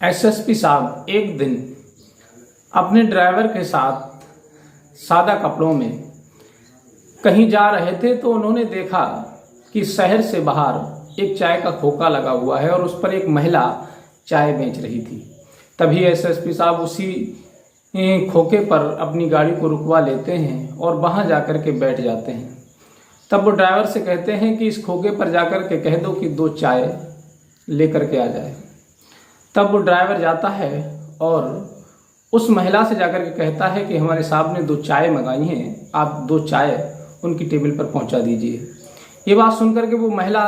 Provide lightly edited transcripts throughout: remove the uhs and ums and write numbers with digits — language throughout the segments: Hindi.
एसएसपी साहब एक दिन अपने ड्राइवर के साथ सादा कपड़ों में कहीं जा रहे थे तो उन्होंने देखा कि शहर से बाहर एक चाय का खोखा लगा हुआ है और उस पर एक महिला चाय बेच रही थी। तभी एसएसपी साहब उसी खोखे पर अपनी गाड़ी को रुकवा लेते हैं और वहां जाकर के बैठ जाते हैं। तब वो ड्राइवर से कहते हैं कि इस खोखे पर जाकर के कह दो कि 2 चाय लेकर के आ जाए। तब वो ड्राइवर जाता है और उस महिला से जाकर के कहता है कि हमारे साहब ने 2 चाय मंगाई हैं, आप 2 चाय उनकी टेबल पर पहुंचा दीजिए। ये बात सुनकर के वो महिला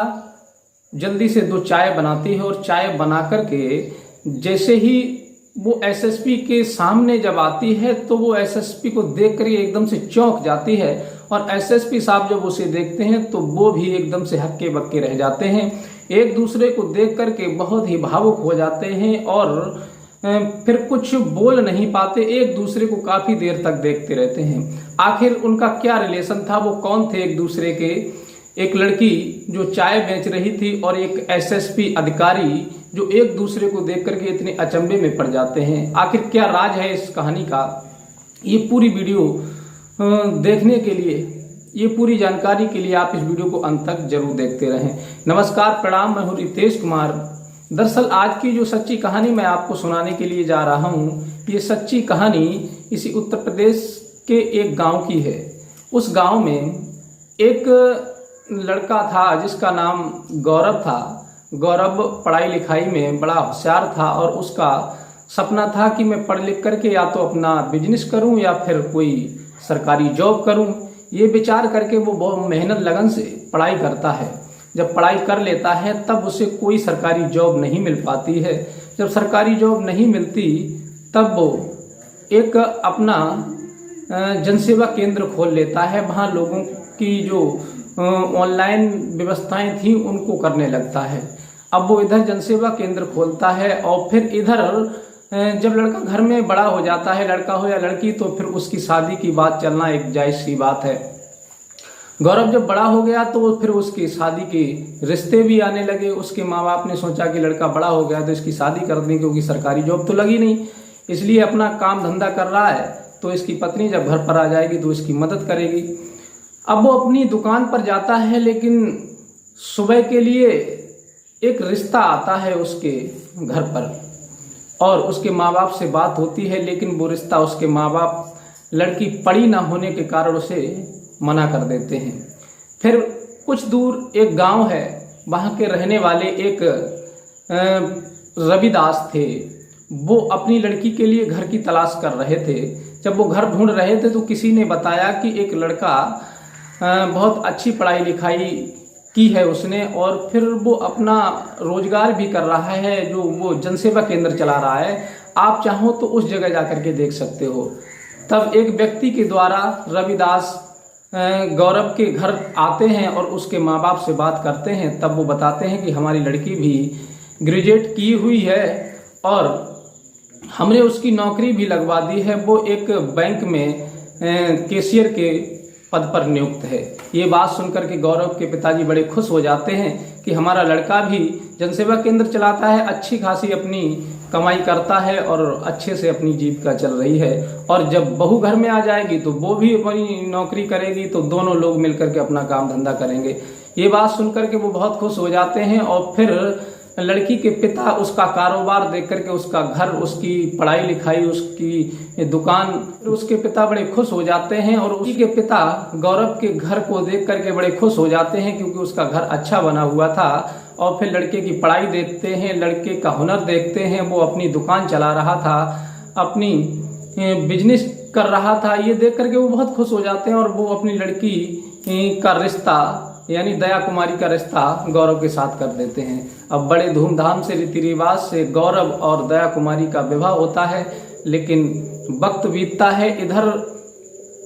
जल्दी से 2 चाय बनाती है और चाय बना करके जैसे ही वो एसएसपी के सामने जब आती है तो वो एसएसपी को देख कर एकदम से चौंक जाती है और एसएसपी साहब जब उसे देखते हैं तो वो भी एकदम से हक्के बक्के रह जाते हैं। एक दूसरे को देख करके बहुत ही भावुक हो जाते हैं और फिर कुछ बोल नहीं पाते, एक दूसरे को काफी देर तक देखते रहते हैं। आखिर उनका क्या रिलेशन था, वो कौन थे एक दूसरे के? एक लड़की जो चाय बेच रही थी और एक एसएसपी अधिकारी जो एक दूसरे को देख करके इतने अचंभे में पड़ जाते हैं। आखिर क्या राज है इस कहानी का? ये पूरी वीडियो देखने के लिए, ये पूरी जानकारी के लिए आप इस वीडियो को अंत तक जरूर देखते रहें। नमस्कार, प्रणाम, मैं हूं रितेश कुमार। दरअसल आज की जो सच्ची कहानी मैं आपको सुनाने के लिए जा रहा हूं, ये सच्ची कहानी इसी उत्तर प्रदेश के एक गांव की है। उस गांव में एक लड़का था जिसका नाम गौरव था। गौरव पढ़ाई लिखाई में बड़ा होशियार था और उसका सपना था कि मैं पढ़ लिख करके या तो अपना बिजनेस करूं या फिर कोई सरकारी जॉब करूं। ये विचार करके वो बहुत मेहनत लगन से पढ़ाई करता है। जब पढ़ाई कर लेता है तब उसे कोई सरकारी जॉब नहीं मिल पाती है। जब सरकारी जॉब नहीं मिलती तब वो एक अपना जनसेवा केंद्र खोल लेता है। वहाँ लोगों की जो ऑनलाइन व्यवस्थाएं थी उनको करने लगता है। अब वो इधर जनसेवा केंद्र खोलता है और फिर इधर जब लड़का घर में बड़ा हो जाता है, लड़का हो या लड़की, तो फिर उसकी शादी की बात चलना एक जायज़ सी बात है। गौरव जब बड़ा हो गया तो फिर उसकी शादी के रिश्ते भी आने लगे। उसके माँ बाप ने सोचा कि लड़का बड़ा हो गया तो इसकी शादी कर दें, क्योंकि सरकारी जॉब तो लगी नहीं, इसलिए अपना काम धंधा कर रहा है तो इसकी पत्नी जब घर पर आ जाएगी तो इसकी मदद करेगी। अब वो अपनी दुकान पर जाता है, लेकिन सुबह के लिए एक रिश्ता आता है उसके घर पर और उसके माँ बाप से बात होती है, लेकिन वो रिश्ता उसके माँ बाप लड़की पढ़ी ना होने के कारण उसे मना कर देते हैं। फिर कुछ दूर एक गांव है, वहाँ के रहने वाले एक रविदास थे। वो अपनी लड़की के लिए घर की तलाश कर रहे थे। जब वो घर ढूंढ रहे थे तो किसी ने बताया कि एक लड़का बहुत अच्छी पढ़ाई लिखाई की है उसने और फिर वो अपना रोजगार भी कर रहा है, जो वो जनसेवा केंद्र चला रहा है। आप चाहो तो उस जगह जाकर के देख सकते हो। तब एक व्यक्ति के द्वारा रविदास गौरव के घर आते हैं और उसके माँ बाप से बात करते हैं। तब वो बताते हैं कि हमारी लड़की भी ग्रेजुएट की हुई है और हमने उसकी नौकरी भी लगवा दी है। वो एक बैंक में कैशियर के पद पर नियुक्त है। ये बात सुनकर के गौरव के पिताजी बड़े खुश हो जाते हैं कि हमारा लड़का भी जनसेवा केंद्र चलाता है, अच्छी खासी अपनी कमाई करता है और अच्छे से अपनी जीविका चल रही है। और जब बहू घर में आ जाएगी तो वो भी अपनी नौकरी करेगी, तो दोनों लोग मिलकर के अपना काम धंधा करेंगे। ये बात सुनकर के वो बहुत खुश हो जाते हैं और फिर लड़की के पिता उसका कारोबार देख करके, उसका घर, उसकी पढ़ाई लिखाई, उसकी दुकान, उसके पिता बड़े खुश हो जाते हैं और उसी के पिता गौरव के घर को देख करके बड़े खुश हो जाते हैं, क्योंकि उसका घर अच्छा बना हुआ था। और फिर लड़के की पढ़ाई देखते हैं, लड़के का हुनर देखते हैं, वो अपनी दुकान चला रहा था, अपनी बिजनेस कर रहा था। ये देख करके वो बहुत खुश हो जाते हैं और वो अपनी लड़की का रिश्ता यानी दया कुमारी का रिश्ता गौरव के साथ कर देते हैं। अब बड़े धूमधाम से रीति रिवाज से गौरव और दया कुमारी का विवाह होता है। लेकिन वक्त बीतता है, इधर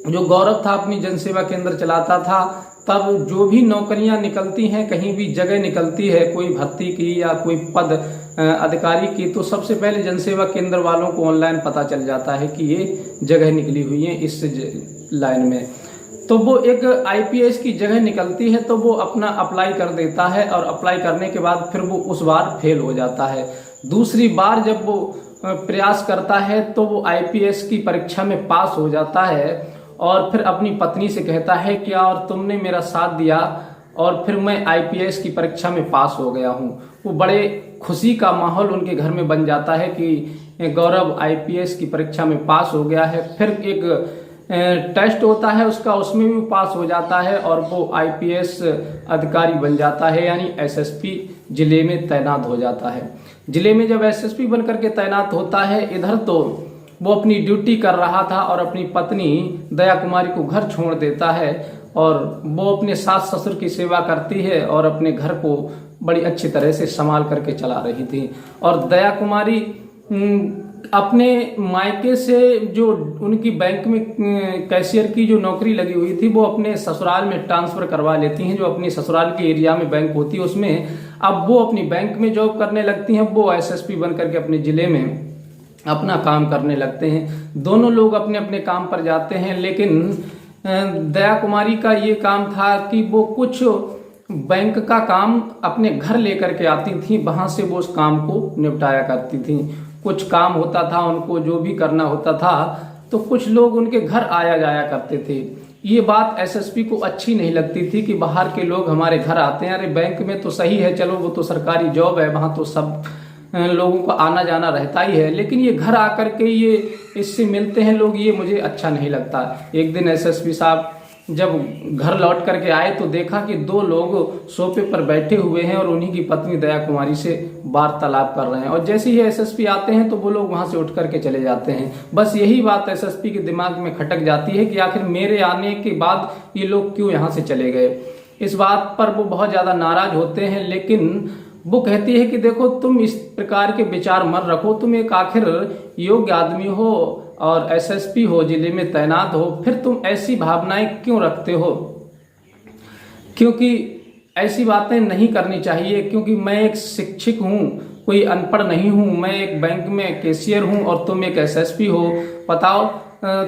जो गौरव था अपनी जनसेवा केंद्र चलाता था, तब जो भी नौकरियां निकलती हैं, कहीं भी जगह निकलती है, कोई भर्ती की या कोई पद अधिकारी की, तो सबसे पहले जनसेवा केंद्र वालों को ऑनलाइन पता चल जाता है कि ये जगह निकली हुई है इस लाइन में। तो वो एक आईपीएस की जगह निकलती है तो वो अपना अप्लाई कर देता है और अप्लाई करने के बाद फिर वो उस बार फेल हो जाता है। दूसरी बार जब वो प्रयास करता है तो वो आईपीएस की परीक्षा में पास हो जाता है और फिर अपनी पत्नी से कहता है कि और तुमने मेरा साथ दिया और फिर मैं आईपीएस की परीक्षा में पास हो गया हूँ। वो बड़े खुशी का माहौल उनके घर में बन जाता है कि गौरव आईपीएस की परीक्षा में पास हो गया है। फिर एक टेस्ट होता है उसका, उसमें भी पास हो जाता है और वो आईपीएस अधिकारी बन जाता है, यानी एसएसपी जिले में तैनात हो जाता है। जिले में जब एसएसपी बन करके तैनात होता है, इधर तो वो अपनी ड्यूटी कर रहा था और अपनी पत्नी दया कुमारी को घर छोड़ देता है और वो अपने सास ससुर की सेवा करती है और अपने घर को बड़ी अच्छी तरह से संभाल करके चला रही थी। और दया कुमारी अपने मायके से जो उनकी बैंक में कैशियर की जो नौकरी लगी हुई थी वो अपने ससुराल में ट्रांसफर करवा लेती हैं। जो अपनी ससुराल के एरिया में बैंक होती है उसमें अब वो अपनी बैंक में जॉब करने लगती हैं। वो एसएसपी बन करके अपने जिले में अपना काम करने लगते हैं। दोनों लोग अपने अपने काम पर जाते हैं, लेकिन दया कुमारी का ये काम था कि वो कुछ बैंक का काम अपने घर लेकर के आती थी, वहां से वो उस काम को निपटाया करती थी। कुछ काम होता था उनको, जो भी करना होता था, तो कुछ लोग उनके घर आया जाया करते थे। ये बात एसएसपी को अच्छी नहीं लगती थी कि बाहर के लोग हमारे घर आते हैं। अरे बैंक में तो सही है, चलो वो तो सरकारी जॉब है, वहां तो सब लोगों का आना जाना रहता ही है, लेकिन ये घर आकर के ये इससे मिलते हैं लोग, ये मुझे अच्छा नहीं लगता। एक दिन एसएसपी साहब जब घर लौट करके आए तो देखा कि दो लोग सोफे पर बैठे हुए हैं और उन्हीं की पत्नी दया कुमारी से वार्तालाप कर रहे हैं। और जैसे ही एसएसपी आते हैं तो वो लोग वहां से उठ करके चले जाते हैं। बस यही बात एसएसपी के दिमाग में खटक जाती है कि आखिर मेरे आने के बाद ये लोग क्यों यहाँ से चले गए। इस बात पर वो बहुत ज्यादा नाराज होते हैं, लेकिन वो कहती है कि देखो तुम इस प्रकार के विचार मत रखो, तुम एक आखिर योग्य आदमी हो और एसएसपी हो, जिले में तैनात हो, फिर तुम ऐसी भावनाएं क्यों रखते हो, क्योंकि ऐसी बातें नहीं करनी चाहिए। क्योंकि मैं एक शिक्षक हूँ, कोई अनपढ़ नहीं हूँ, मैं एक बैंक में कैशियर हूँ और तुम एक एसएसपी हो। बताओ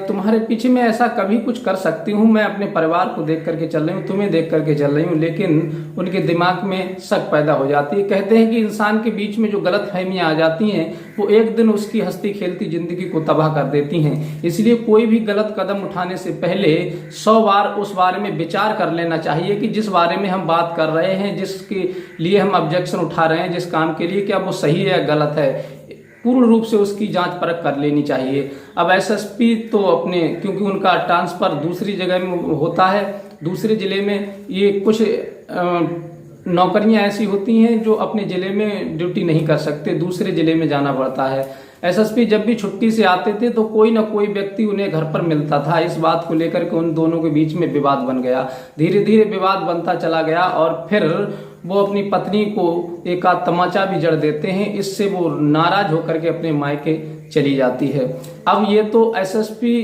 तुम्हारे पीछे मैं ऐसा कभी कुछ कर सकती हूँ? मैं अपने परिवार को देख करके चल रही हूँ, तुम्हें देख करके चल रही हूँ। लेकिन उनके दिमाग में शक पैदा हो जाती है। कहते हैं कि इंसान के बीच में जो गलत फहमियां आ जाती हैं वो एक दिन उसकी हंसती खेलती जिंदगी को तबाह कर देती हैं। इसलिए कोई भी गलत कदम उठाने से पहले 100 बार उस बारे में विचार कर लेना चाहिए कि जिस बारे में हम बात कर रहे हैं, जिसके लिए हम ऑब्जेक्शन उठा रहे हैं, जिस काम के लिए, क्या वो सही है या गलत है। पूर्ण रूप से उसकी जांच परख कर लेनी चाहिए। अब एसएसपी तो अपने, क्योंकि उनका ट्रांसफर दूसरी जगह में होता है, दूसरे जिले में, ये कुछ नौकरियां ऐसी होती हैं जो अपने जिले में ड्यूटी नहीं कर सकते, दूसरे जिले में जाना पड़ता है। एसएसपी जब भी छुट्टी से आते थे तो कोई ना कोई व्यक्ति उन्हें घर पर मिलता था। इस बात को लेकर के उन दोनों के बीच में विवाद बन गया। धीरे धीरे विवाद बनता चला गया और फिर वो अपनी पत्नी को एक आध तमाचा भी जड़ देते हैं। इससे वो नाराज होकर के अपने मायके चली जाती है। अब ये तो एसएसपी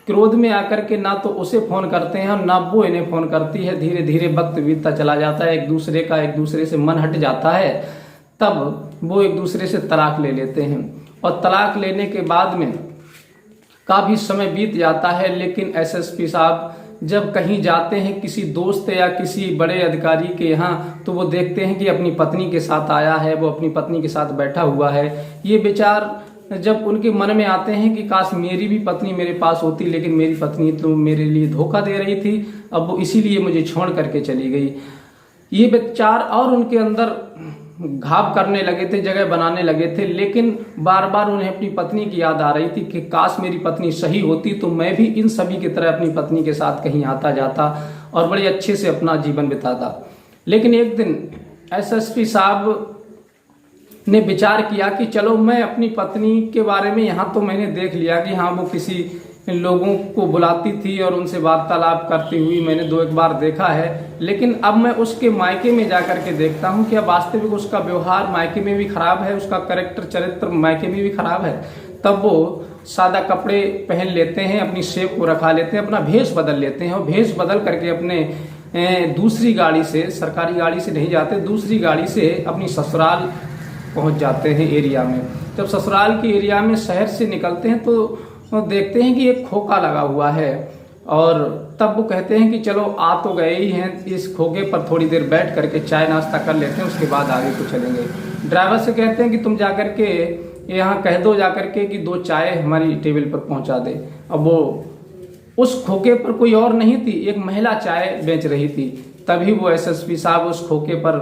क्रोध में आकर के ना तो उसे फोन करते हैं और ना वो इन्हें फोन करती है। धीरे धीरे वक्त बीतता चला जाता है, एक दूसरे से मन हट जाता है। तब वो एक दूसरे से तलाक ले लेते हैं और तलाक लेने के बाद में काफी समय बीत जाता है। लेकिन एसएसपी साहब जब कहीं जाते हैं किसी दोस्त या किसी बड़े अधिकारी के यहाँ, तो वो देखते हैं कि अपनी पत्नी के साथ आया है, वो अपनी पत्नी के साथ बैठा हुआ है। ये विचार जब उनके मन में आते हैं कि काश मेरी भी पत्नी मेरे पास होती, लेकिन मेरी पत्नी तो मेरे लिए धोखा दे रही थी, अब वो इसीलिए मुझे छोड़ करके चली गई। ये विचार और उनके अंदर घाव करने लगे थे, जगह बनाने लगे थे। लेकिन बार बार उन्हें अपनी पत्नी की याद आ रही थी कि काश मेरी पत्नी सही होती तो मैं भी इन सभी की तरह अपनी पत्नी के साथ कहीं आता जाता और बड़े अच्छे से अपना जीवन बिताता। लेकिन एक दिन एसएसपी साहब ने विचार किया कि चलो मैं अपनी पत्नी के बारे में, यहाँ तो मैंने देख लिया कि हाँ वो किसी लोगों को बुलाती थी और उनसे वार्तालाप करती हुई मैंने 2-1 बार देखा है, लेकिन अब मैं उसके मायके में जाकर के देखता हूँ कि अब वास्तविक उसका व्यवहार मायके में भी खराब है, उसका कैरेक्टर चरित्र मायके में भी खराब है। तब वो सादा कपड़े पहन लेते हैं, अपनी शेप को रखा लेते हैं, अपना भेष बदल लेते हैं और भेष बदल करके अपने दूसरी गाड़ी से, सरकारी गाड़ी से नहीं जाते, दूसरी गाड़ी से अपनी ससुराल पहुंच जाते हैं एरिया में। जब ससुराल के एरिया में शहर से निकलते हैं तो देखते हैं कि एक खोखा लगा हुआ है और तब वो कहते हैं कि चलो आ तो गए ही हैं, इस खोखे पर थोड़ी देर बैठ करके चाय नाश्ता कर लेते हैं, उसके बाद आगे को चलेंगे। ड्राइवर से कहते हैं कि तुम जाकर के यहाँ कह दो जाकर के कि 2 चाय हमारी टेबल पर पहुँचा दे। अब वो उस खोखे पर कोई और नहीं थी, एक महिला चाय बेच रही थी। तभी वो एसएसपी साहब उस खोखे पर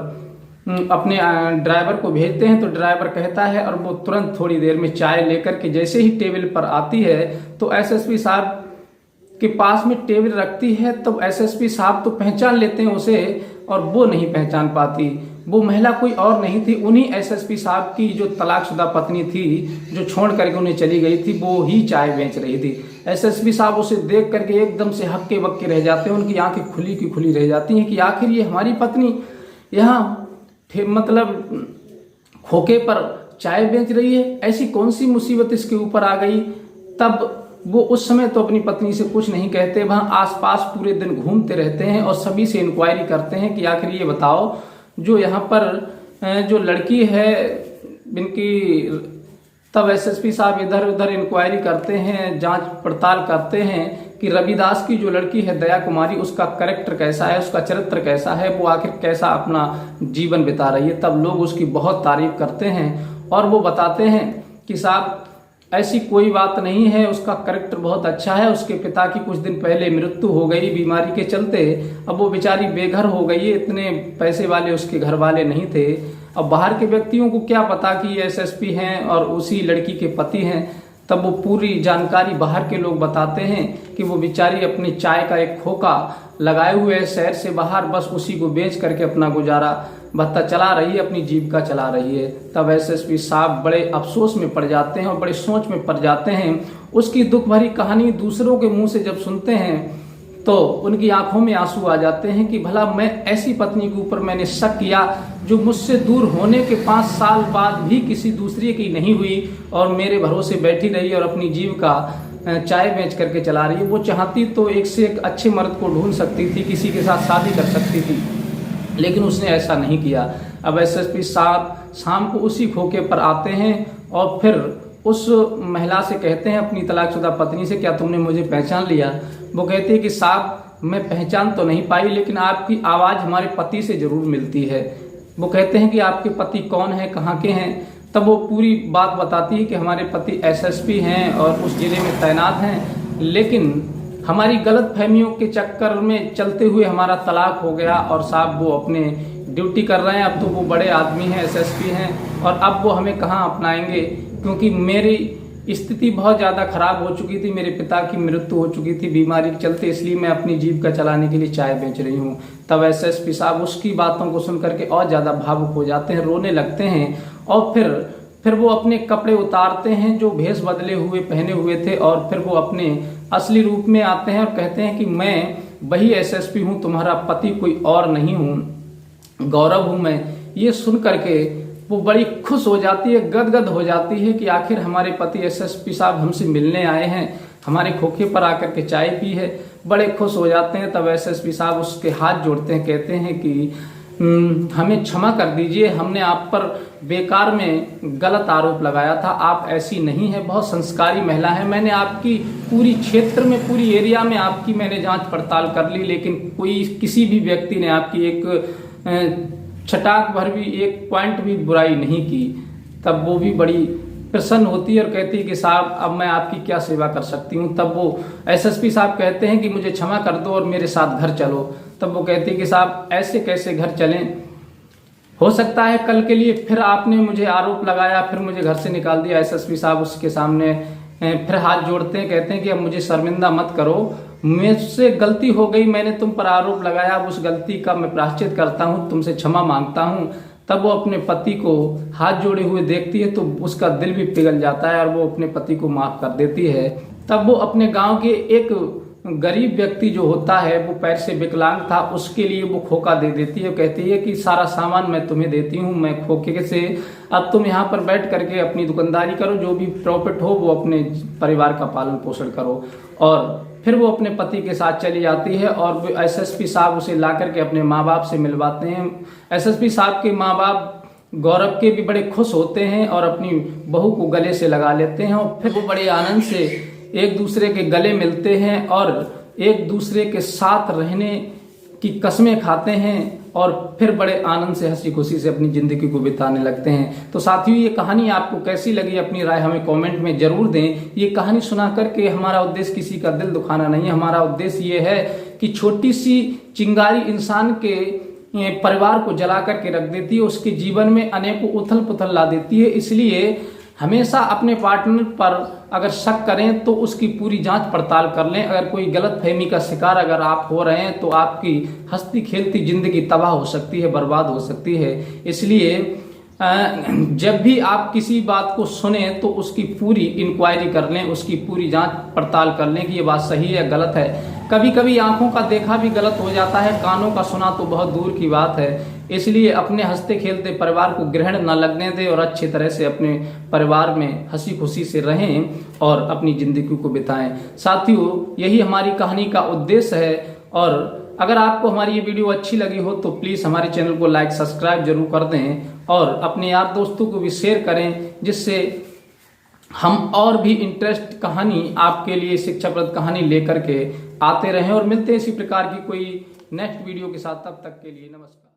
अपने ड्राइवर को भेजते हैं, तो ड्राइवर कहता है और वो तुरंत थोड़ी देर में चाय लेकर के जैसे ही टेबल पर आती है तो एसएसपी साहब के पास में टेबल रखती है। तब एसएसपी साहब तो पहचान लेते हैं उसे, और वो नहीं पहचान पाती। वो महिला कोई और नहीं थी, उन्हीं एसएसपी साहब की जो तलाकशुदा पत्नी थी, जो छोड़ करके उन्हें चली गई थी, वो ही चाय बेच रही थी। एसएसपी साहब उसे देख करके एकदम से हक्के बक्के रह जाते हैं, उनकी आंखें खुली की खुली रह जाती हैं कि आखिर ये हमारी पत्नी यहाँ मतलब खोखे पर चाय बेच रही है, ऐसी कौन सी मुसीबत इसके ऊपर आ गई। तब वो उस समय तो अपनी पत्नी से कुछ नहीं कहते, वहां आसपास पूरे दिन घूमते रहते हैं और सभी से इंक्वायरी करते हैं कि आखिर ये बताओ, जो यहाँ पर जो लड़की है इनकी। तब एसएसपी साहब इधर उधर इंक्वायरी करते हैं, जांच पड़ताल करते हैं कि रविदास की जो लड़की है दया कुमारी, उसका कैरेक्टर कैसा है, उसका चरित्र कैसा है, वो आखिर कैसा अपना जीवन बिता रही है। तब लोग उसकी बहुत तारीफ करते हैं और वो बताते हैं कि साहब ऐसी कोई बात नहीं है, उसका कैरेक्टर बहुत अच्छा है। उसके पिता की कुछ दिन पहले मृत्यु हो गई बीमारी के चलते, अब वो बेचारी बेघर हो गई है, इतने पैसे वाले उसके घर वाले नहीं थे। अब बाहर के व्यक्तियों को क्या पता कि ये एसएसपी हैं और उसी लड़की के पति हैं। तब वो पूरी जानकारी बाहर के लोग बताते हैं कि वो बेचारी अपनी चाय का एक खोखा लगाए हुए है शहर से बाहर, बस उसी को बेच करके अपना गुजारा भत्ता चला रही है, अपनी जीविका चला रही है। तब एसएसपी साहब बड़े अफसोस में पड़ जाते हैं और बड़े सोच में पड़ जाते हैं। उसकी दुख भरी कहानी दूसरों के मुंह से जब सुनते हैं तो उनकी आंखों में आंसू आ जाते हैं कि भला मैं ऐसी पत्नी के ऊपर मैंने शक किया जो मुझसे दूर होने के 5 साल बाद भी किसी दूसरे की नहीं हुई और मेरे भरोसे बैठी रही और अपनी जीविका चाय बेच करके चला रही है। वो चाहती तो एक से एक अच्छे मर्द को ढूंढ सकती थी, किसी के साथ शादी कर सकती थी, लेकिन उसने ऐसा नहीं किया। अब एसएसपी साहब शाम को उसी खोखे पर आते हैं और फिर उस महिला से कहते हैं, अपनी तलाकशुदा पत्नी से, क्या तुमने मुझे पहचान लिया। वो कहती है कि साहब मैं पहचान तो नहीं पाई, लेकिन आपकी आवाज़ हमारे पति से जरूर मिलती है। वो कहते हैं कि आपके पति कौन है, कहाँ के हैं। तब वो पूरी बात बताती है कि हमारे पति एसएसपी हैं और उस जिले में तैनात हैं, लेकिन हमारी गलत फहमियों के चक्कर में चलते हुए हमारा तलाक हो गया और साहब वो अपने ड्यूटी कर रहे हैं। अब तो वो बड़े आदमी हैं, एसएसपी हैं, और अब वो हमें कहाँ अपनाएंगे, क्योंकि मेरी स्थिति बहुत ज़्यादा खराब हो चुकी थी, मेरे पिता की मृत्यु हो चुकी थी बीमारी के चलते, इसलिए मैं अपनी जीविका चलाने के लिए चाय बेच रही हूँ। तब एसएसपी साहब उसकी बातों को सुन करके और ज़्यादा भावुक हो जाते हैं, रोने लगते हैं और फिर वो अपने कपड़े उतारते हैं जो भेष बदले हुए पहने हुए थे, और फिर वो अपने असली रूप में आते हैं और कहते हैं कि मैं वही एसएसपी हूँ, तुम्हारा पति कोई और नहीं हूँ, गौरव हूँ मैं। ये सुन करके वो बड़ी खुश हो जाती है, गदगद हो जाती है कि आखिर हमारे पति एसएसपी साहब हमसे मिलने आए हैं, हमारे खोखे पर आकर के चाय पी है, बड़े खुश हो जाते हैं। तब एसएसपी साहब उसके हाथ जोड़ते हैं, कहते हैं कि हमें क्षमा कर दीजिए, हमने आप पर बेकार में गलत आरोप लगाया था, आप ऐसी नहीं है, बहुत संस्कारी महिला है। मैंने आपकी पूरी क्षेत्र में, पूरी एरिया में आपकी मैंने जांच पड़ताल कर ली, लेकिन कोई किसी भी व्यक्ति ने आपकी एक छटाक भर भी, एक पॉइंट भी बुराई नहीं की। तब वो भी बड़ी प्रसन्न होती है और कहती है कि साहब अब मैं आपकी क्या सेवा कर सकती हूँ। तब वो एसएसपी साहब कहते हैं कि मुझे क्षमा कर दो और मेरे साथ घर चलो। तब वो कहती है कि साहब ऐसे कैसे घर चलें, हो सकता है कल के लिए फिर आपने मुझे आरोप लगाया, फिर मुझे घर से निकाल दिया। एसएसपी साहब उसके सामने फिर हाथ जोड़ते हैं, कहते हैं कि अब मुझे शर्मिंदा मत करो, मुझसे गलती हो गई, मैंने तुम पर आरोप लगाया, अब उस गलती का मैं प्रायश्चित करता हूँ, तुमसे क्षमा मांगता हूँ। तब वो अपने पति को हाथ जोड़े हुए देखती है तो उसका दिल भी पिघल जाता है और वो अपने पति को माफ कर देती है। तब वो अपने गांव के एक गरीब व्यक्ति जो होता है, वो पैर से विकलांग था, उसके लिए वो खोखा दे देती है, कहती है कि सारा सामान मैं तुम्हें देती हूँ, मैं खोखे से अब तुम यहाँ पर बैठ करके अपनी दुकानदारी करो, जो भी प्रॉफिट हो वो अपने परिवार का पालन पोषण करो। और फिर वो अपने पति के साथ चली जाती है और एसएसपी साहब उसे ला करके अपने माँ बाप से मिलवाते हैं। एसएसपी साहब के माँ बाप गौरव के भी बड़े खुश होते हैं और अपनी बहू को गले से लगा लेते हैं और फिर वो बड़े आनंद से एक दूसरे के गले मिलते हैं और एक दूसरे के साथ रहने की कस्में खाते हैं और फिर बड़े आनंद से हंसी खुशी से अपनी जिंदगी को बिताने लगते हैं। तो साथियों, ये कहानी आपको कैसी लगी, अपनी राय हमें कमेंट में जरूर दें। ये कहानी सुना करके हमारा उद्देश्य किसी का दिल दुखाना नहीं है। हमारा उद्देश्य ये है कि छोटी सी चिंगारी इंसान के परिवार को जला करके रख देती है, उसके जीवन में अनेकों उथल पुथल ला देती है। इसलिए हमेशा अपने पार्टनर पर अगर शक करें तो उसकी पूरी जांच पड़ताल कर लें। अगर कोई गलत फहमी का शिकार अगर आप हो रहे हैं तो आपकी हंसती खेलती जिंदगी तबाह हो सकती है, बर्बाद हो सकती है। इसलिए जब भी आप किसी बात को सुने तो उसकी पूरी इंक्वायरी कर लें, उसकी पूरी जांच पड़ताल कर लें कि ये बात सही है गलत है। कभी कभी आंखों का देखा भी गलत हो जाता है, कानों का सुना तो बहुत दूर की बात है। इसलिए अपने हंसते खेलते परिवार को ग्रहण न लगने दें और अच्छी तरह से अपने परिवार में हंसी खुशी से रहें और अपनी जिंदगी को बिताएं। साथियों, यही हमारी कहानी का उद्देश्य है। और अगर आपको हमारी ये वीडियो अच्छी लगी हो तो प्लीज हमारे चैनल को लाइक सब्सक्राइब जरूर कर दें और अपने यार दोस्तों को भी शेयर करें, जिससे हम और भी इंटरेस्ट कहानी आपके लिए शिक्षाप्रद कहानी लेकर के आते रहें और मिलते हैं इसी प्रकार की कोई नेक्स्ट वीडियो के साथ। तब तक के लिए नमस्कार।